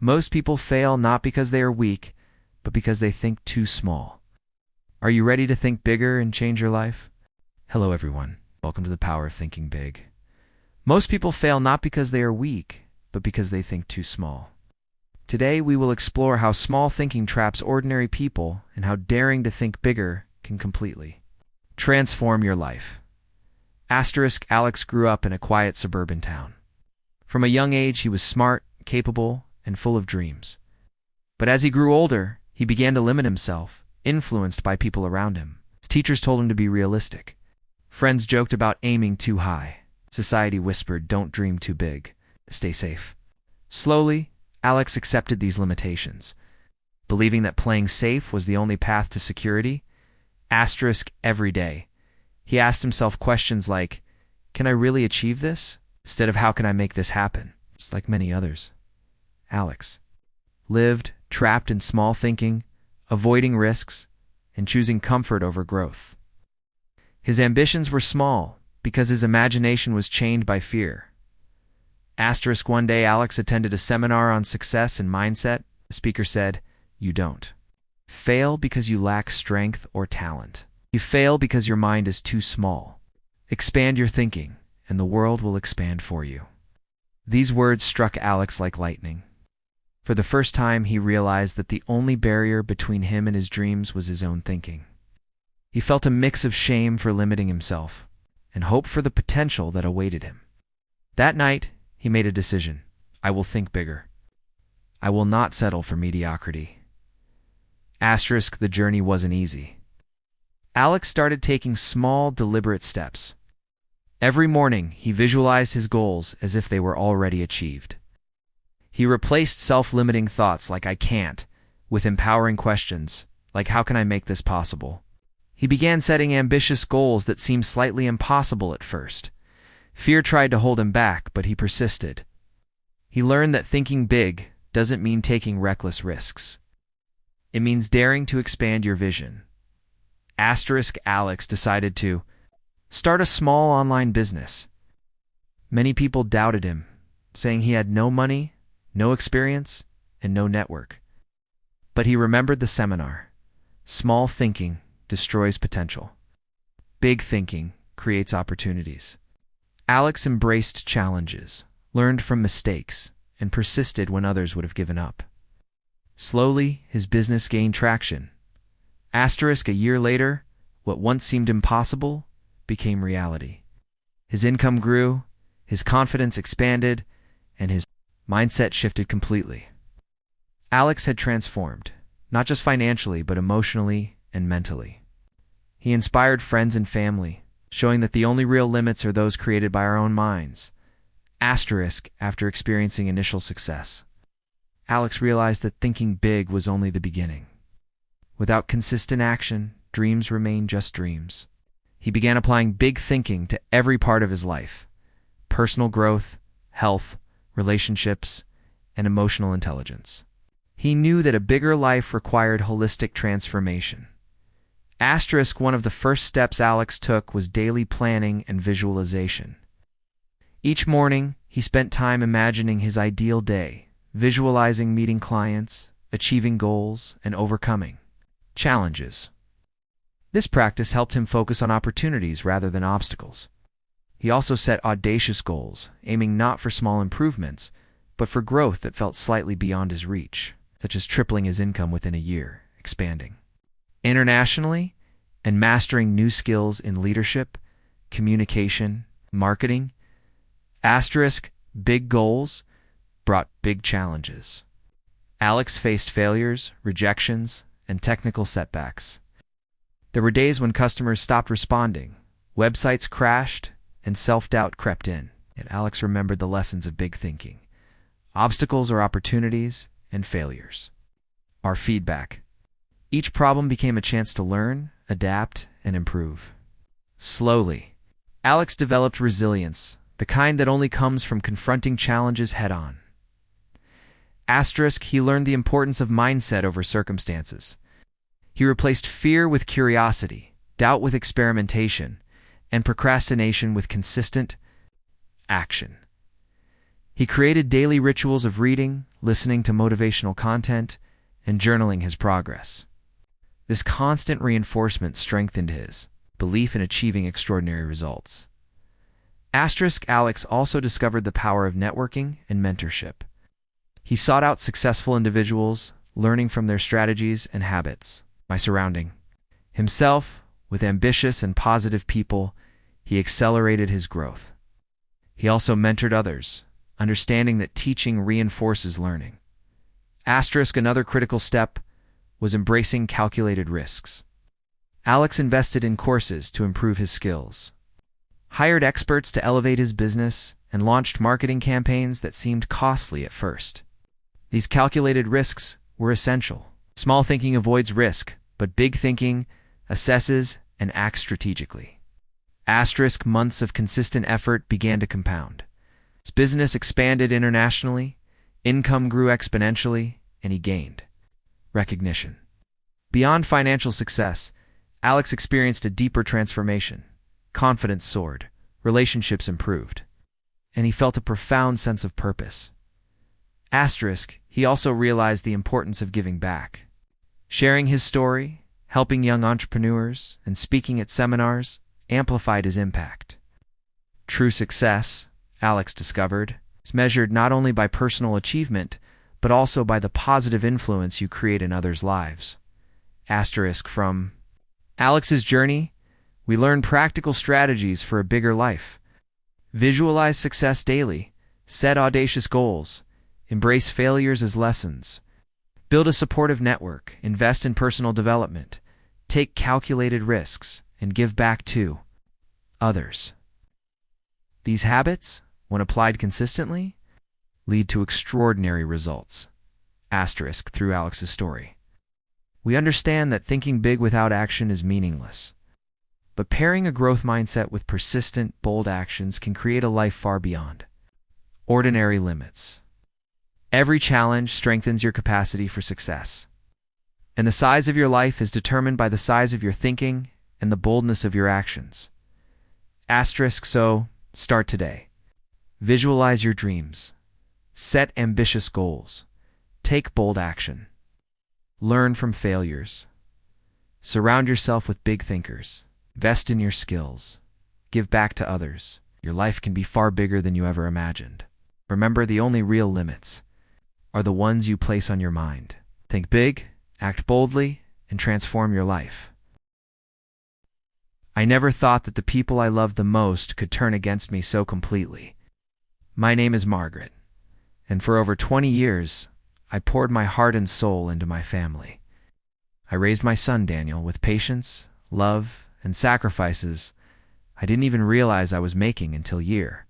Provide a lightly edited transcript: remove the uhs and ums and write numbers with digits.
Most people fail not because they are weak, but because they think too small. Are you ready to think bigger and change your life? Hello, everyone. Welcome to the Power of Thinking Big. Most people fail not because they are weak, but because they think too small. Today, we will explore how small thinking traps ordinary people and how daring to think bigger can completely transform your life. Alex grew up in a quiet suburban town. From a young age, he was smart, capable, and full of dreams. But as he grew older, he began to limit himself, influenced by people around him. His teachers told him to be realistic. Friends joked about aiming too high. Society whispered, don't dream too big. Stay safe. Slowly, Alex accepted these limitations. Believing that playing safe was the only path to security, every day, he asked himself questions like, can I really achieve this? Instead of how can I make this happen? It's like many others. Alex lived trapped in small thinking, avoiding risks, and choosing comfort over growth. His ambitions were small because his imagination was chained by fear. One day, Alex attended a seminar on success and mindset. The speaker said, you don't fail because you lack strength or talent. You fail because your mind is too small. Expand your thinking, and the world will expand for you. These words struck Alex like lightning. For the first time, he realized that the only barrier between him and his dreams was his own thinking. He felt a mix of shame for limiting himself and hope for the potential that awaited him. That night, he made a decision. I will think bigger. I will not settle for mediocrity. The journey wasn't easy. Alex started taking small, deliberate steps. Every morning, he visualized his goals as if they were already achieved. He replaced self-limiting thoughts like I can't with empowering questions like how can I make this possible? He began setting ambitious goals that seemed slightly impossible at first. Fear tried to hold him back, but he persisted. He learned that thinking big doesn't mean taking reckless risks. It means daring to expand your vision. Alex decided to start a small online business. Many people doubted him, saying he had no money, no experience, and no network. But he remembered the seminar. Small thinking destroys potential. Big thinking creates opportunities. Alex embraced challenges, learned from mistakes, and persisted when others would have given up. Slowly, his business gained traction. A year later, what once seemed impossible became reality. His income grew, his confidence expanded, and his mindset shifted completely. Alex had transformed, not just financially, but emotionally and mentally. He inspired friends and family, showing that the only real limits are those created by our own minds. After experiencing initial success, Alex realized that thinking big was only the beginning. Without consistent action, dreams remain just dreams. He began applying big thinking to every part of his life: personal growth, health, relationships, and emotional intelligence. He knew that a bigger life required holistic transformation. One of the first steps Alex took was daily planning and visualization. Each morning, he spent time imagining his ideal day, visualizing meeting clients, achieving goals, and overcoming challenges. This practice helped him focus on opportunities rather than obstacles. He also set audacious goals, aiming not for small improvements, but for growth that felt slightly beyond his reach, such as tripling his income within a year, expanding internationally, and mastering new skills in leadership, communication, marketing. Big goals brought big challenges. Alex faced failures, rejections, and technical setbacks. There were days when customers stopped responding, websites crashed, and self-doubt crept in. Yet Alex remembered the lessons of big thinking. Obstacles are opportunities, and failures are feedback. Each problem became a chance to learn, adapt, and improve. Slowly, Alex developed resilience, the kind that only comes from confronting challenges head-on. He learned the importance of mindset over circumstances. He replaced fear with curiosity, doubt with experimentation, and procrastination with consistent action. He created daily rituals of reading, listening to motivational content, and journaling his progress. This constant reinforcement strengthened his belief in achieving extraordinary results. Alex also discovered the power of networking and mentorship. He sought out successful individuals, learning from their strategies and habits. By surrounding himself with ambitious and positive people, he accelerated his growth. He also mentored others, understanding that teaching reinforces learning. Another critical step was embracing calculated risks. Alex invested in courses to improve his skills, hired experts to elevate his business, and launched marketing campaigns that seemed costly at first. These calculated risks were essential. Small thinking avoids risk, but big thinking assesses and acts strategically. Months of consistent effort began to compound. His business expanded internationally, income grew exponentially, and he gained recognition. Beyond financial success, Alex experienced a deeper transformation. Confidence soared, relationships improved, and he felt a profound sense of purpose. He also realized the importance of giving back. Sharing his story, helping young entrepreneurs, and speaking at seminars amplified his impact. True success, Alex discovered, is measured not only by personal achievement, but also by the positive influence you create in others' lives. From Alex's journey, we learn practical strategies for a bigger life. Visualize success daily, set audacious goals, embrace failures as lessons, build a supportive network, invest in personal development, take calculated risks, and give back to others. These habits, when applied consistently, lead to extraordinary results. Through Alex's story, we understand that thinking big without action is meaningless. But pairing a growth mindset with persistent, bold actions can create a life far beyond ordinary limits. Every challenge strengthens your capacity for success. And the size of your life is determined by the size of your thinking and the boldness of your actions. So, start today. Visualize your dreams. Set ambitious goals. Take bold action. Learn from failures. Surround yourself with big thinkers. Invest in your skills. Give back to others. Your life can be far bigger than you ever imagined. Remember, the only real limits are the ones you place on your mind. Think big, act boldly, and transform your life. I never thought that the people I loved the most could turn against me so completely. My name is Margaret, and for over 20 years, I poured my heart and soul into my family. I raised my son Daniel with patience, love, and sacrifices I didn't even realize I was making until year